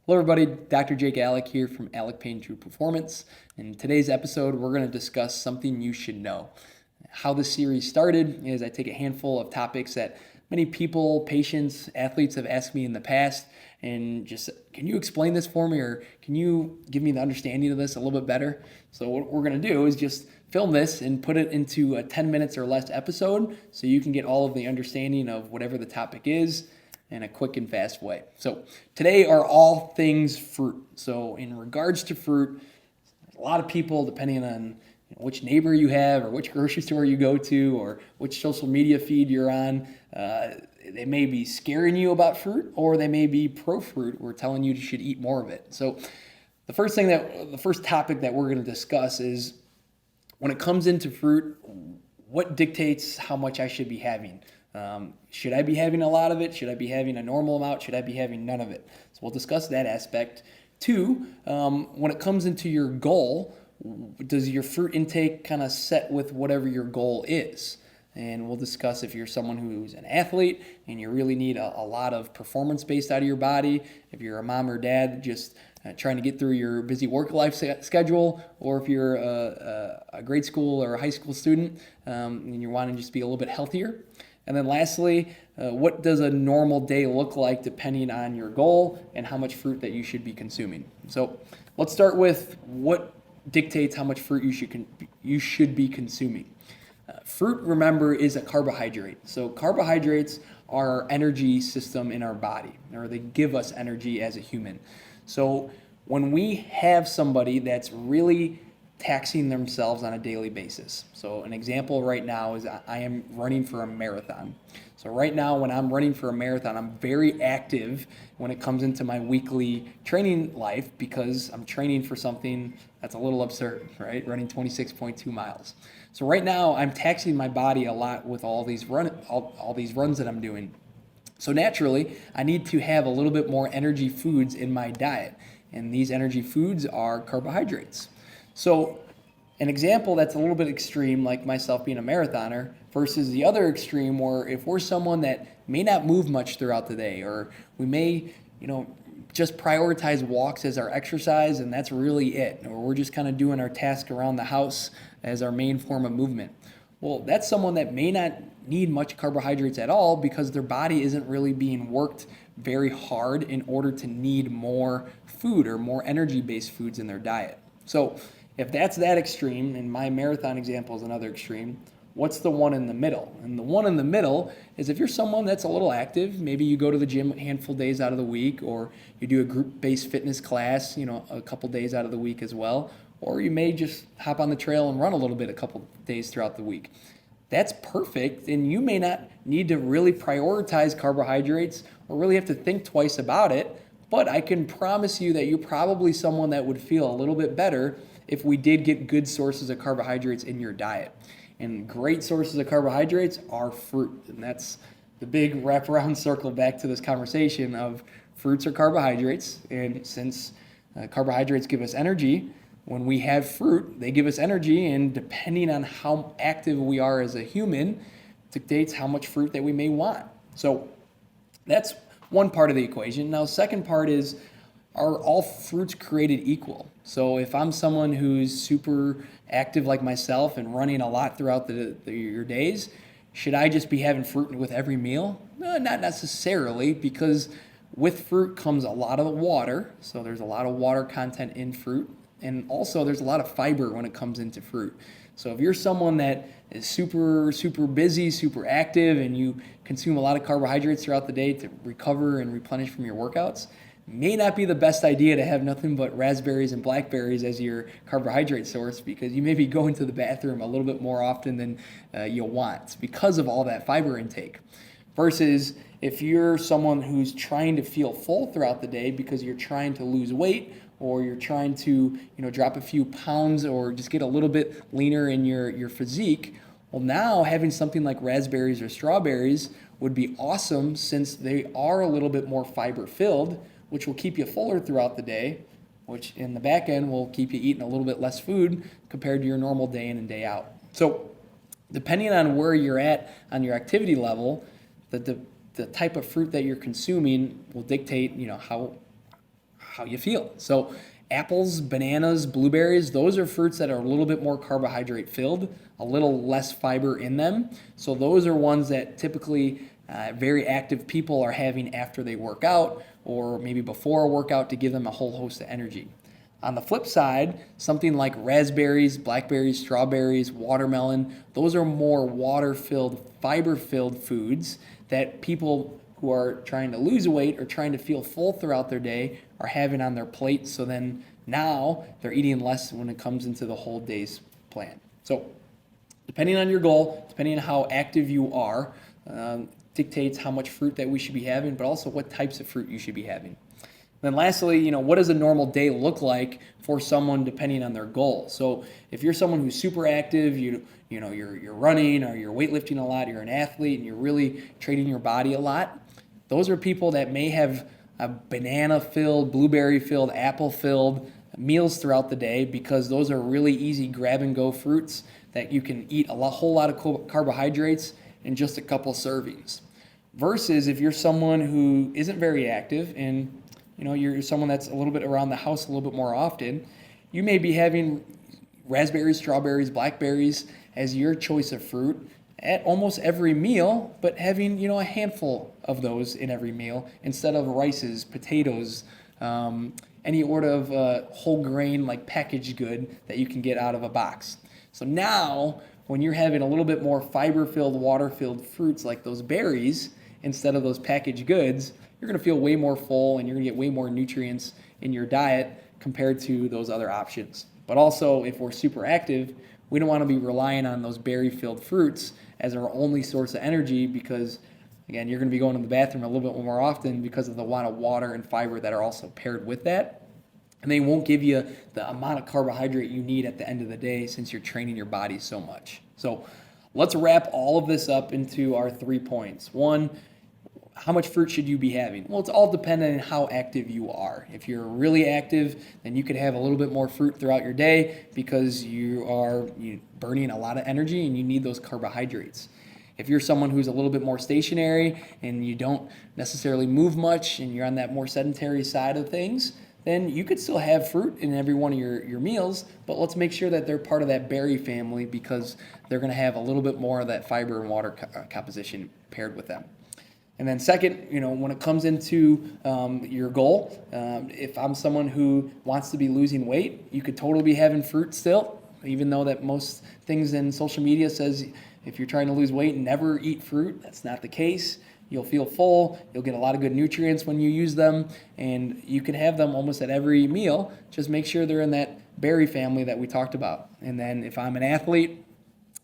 Hello, everybody. Dr. Jake Aleck here from Aleck Pain True Performance. In today's episode, we're going to discuss something you should know. How this series started is I take a handful of topics that many people, patients, athletes have asked me in the past, and just, can you explain this for me, or can you give me the understanding of this a little bit better? So what we're going to do is just film this and put it into a 10 minutes or less episode so you can get all of the understanding of whatever the topic is in a quick and fast way. So today are all things fruit. So in regards to fruit, a lot of people, depending on which neighbor you have or which grocery store you go to or which social media feed you're on, they may be scaring you about fruit, or they may be pro fruit or telling you should eat more of it. So the first topic that we're going to discuss is, when it comes into fruit, what dictates how much I should be having? Should I be having a lot of it? Should I be having a normal amount? Should I be having none of it? So we'll discuss that aspect. Two, when it comes into your goal, does your fruit intake kind of set with whatever your goal is? And we'll discuss if you're someone who's an athlete and you really need a lot of performance based out of your body, if you're a mom or dad just trying to get through your busy work life schedule, or if you're a grade school or a high school student and you're wanting to just be a little bit healthier. And then lastly, what does a normal day look like depending on your goal and how much fruit that you should be consuming? So let's start with what dictates how much fruit you should be consuming. Fruit, remember, is a carbohydrate. So carbohydrates are our energy system in our body, or they give us energy as a human. So when we have somebody that's really taxing themselves on a daily basis. So an example right now is I am running for a marathon. So right now, when I'm running for a marathon, I'm very active when it comes into my weekly training life, because I'm training for something that's a little absurd, right? Running 26.2 miles. So right now, I'm taxing my body a lot with all these runs that I'm doing. So naturally, I need to have a little bit more energy foods in my diet. And these energy foods are carbohydrates. So an example that's a little bit extreme, like myself being a marathoner, versus the other extreme where if we're someone that may not move much throughout the day, or we may, just prioritize walks as our exercise, and that's really it, or we're just kind of doing our task around the house as our main form of movement. Well, that's someone that may not need much carbohydrates at all, because their body isn't really being worked very hard in order to need more food or more energy-based foods in their diet. So if that's that extreme, and my marathon example is another extreme, what's the one in the middle? And the one in the middle is, if you're someone that's a little active, maybe you go to the gym a handful of days out of the week, or you do a group-based fitness class, a couple days out of the week as well, or you may just hop on the trail and run a little bit a couple days throughout the week. That's perfect, and you may not need to really prioritize carbohydrates or really have to think twice about it, but I can promise you that you're probably someone that would feel a little bit better if we did get good sources of carbohydrates in your diet. And great sources of carbohydrates are fruit. And that's the big wraparound circle back to this conversation of fruits are carbohydrates. And since carbohydrates give us energy, when we have fruit, they give us energy. And depending on how active we are as a human, dictates how much fruit that we may want. So that's one part of the equation. Now, second part is, are all fruits created equal? So if I'm someone who's super active like myself and running a lot throughout your days, should I just be having fruit with every meal? No, not necessarily, because with fruit comes a lot of water. So there's a lot of water content in fruit. And also there's a lot of fiber when it comes into fruit. So if you're someone that is super, super busy, super active, and you consume a lot of carbohydrates throughout the day to recover and replenish from your workouts, may not be the best idea to have nothing but raspberries and blackberries as your carbohydrate source, because you may be going to the bathroom a little bit more often than you'll want because of all that fiber intake. Versus if you're someone who's trying to feel full throughout the day because you're trying to lose weight, or you're trying to drop a few pounds, or just get a little bit leaner in your physique, well, now having something like raspberries or strawberries would be awesome, since they are a little bit more fiber filled, which will keep you fuller throughout the day, which in the back end will keep you eating a little bit less food compared to your normal day in and day out. So depending on where you're at on your activity level, the type of fruit that you're consuming will dictate, how you feel. So apples, bananas, blueberries, those are fruits that are a little bit more carbohydrate filled, a little less fiber in them. So those are ones that typically very active people are having after they work out or maybe before a workout to give them a whole host of energy. On the flip side, something like raspberries, blackberries, strawberries, watermelon, those are more water-filled, fiber-filled foods that people who are trying to lose weight or trying to feel full throughout their day are having on their plate. So then now they're eating less when it comes into the whole day's plan. So depending on your goal, depending on how active you are, dictates how much fruit that we should be having, but also what types of fruit you should be having. Then lastly, what does a normal day look like for someone depending on their goal? So if you're someone who's super active, you're running or you're weightlifting a lot, you're an athlete and you're really training your body a lot, those are people that may have a banana-filled, blueberry-filled, apple-filled meals throughout the day because those are really easy grab-and-go fruits that you can eat whole lot of carbohydrates in just a couple servings. Versus if you're someone who isn't very active and you're someone that's a little bit around the house a little bit more often, you may be having raspberries, strawberries, blackberries as your choice of fruit at almost every meal, but having a handful of those in every meal instead of rices, potatoes, any sort of whole grain like packaged good that you can get out of a box. So now when you're having a little bit more fiber-filled, water-filled fruits like those berries instead of those packaged goods, you're going to feel way more full and you're going to get way more nutrients in your diet compared to those other options. But also, if we're super active, we don't want to be relying on those berry-filled fruits as our only source of energy because, again, you're going to be going to the bathroom a little bit more often because of the amount of water and fiber that are also paired with that. And they won't give you the amount of carbohydrate you need at the end of the day since you're training your body so much. So let's wrap all of this up into our 3 points. One, how much fruit should you be having? Well, it's all dependent on how active you are. If you're really active, then you could have a little bit more fruit throughout your day because you're burning a lot of energy and you need those carbohydrates. If you're someone who's a little bit more stationary and you don't necessarily move much and you're on that more sedentary side of things, then you could still have fruit in every one of your meals, but let's make sure that they're part of that berry family because they're going to have a little bit more of that fiber and water composition paired with them. And then second, when it comes into your goal, if I'm someone who wants to be losing weight, you could totally be having fruit still, even though that most things in social media says if you're trying to lose weight, never eat fruit. That's not the case. You'll feel full, you'll get a lot of good nutrients when you use them, and you can have them almost at every meal. Just make sure they're in that berry family that we talked about. And then if I'm an athlete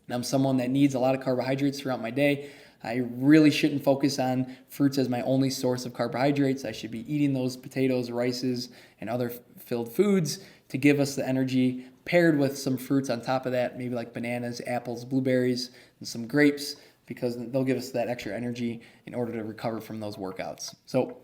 and I'm someone that needs a lot of carbohydrates throughout my day, I really shouldn't focus on fruits as my only source of carbohydrates. I should be eating those potatoes, rices, and other filled foods to give us the energy, paired with some fruits on top of that, maybe like bananas, apples, blueberries, and some grapes, because they'll give us that extra energy in order to recover from those workouts. So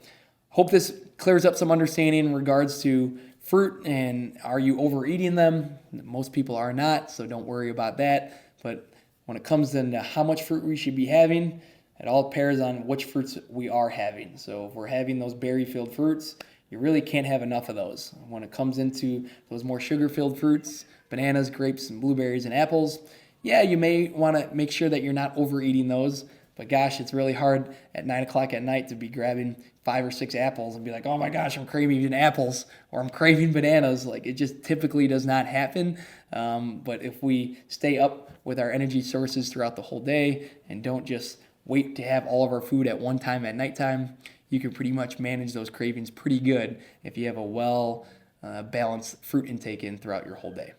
hope this clears up some understanding in regards to fruit and are you overeating them? Most people are not, so don't worry about that. But when it comes into how much fruit we should be having, it all pairs on which fruits we are having. So if we're having those berry-filled fruits, you really can't have enough of those. When it comes into those more sugar-filled fruits, bananas, grapes, and blueberries and apples, yeah, you may want to make sure that you're not overeating those, but gosh, it's really hard at 9 o'clock at night to be grabbing 5 or 6 apples and be like, oh my gosh, I'm craving apples or I'm craving bananas. Like, it just typically does not happen. But if we stay up with our energy sources throughout the whole day and don't just wait to have all of our food at one time at nighttime, you can pretty much manage those cravings pretty good if you have a well-balanced fruit intake in throughout your whole day.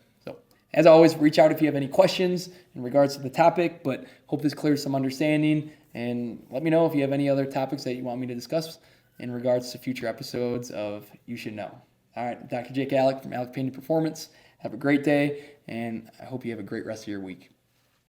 As always, reach out if you have any questions in regards to the topic, but hope this clears some understanding, and let me know if you have any other topics that you want me to discuss in regards to future episodes of You Should Know. All right, Dr. Jake Aleck from Aleck Performance. Have a great day, and I hope you have a great rest of your week.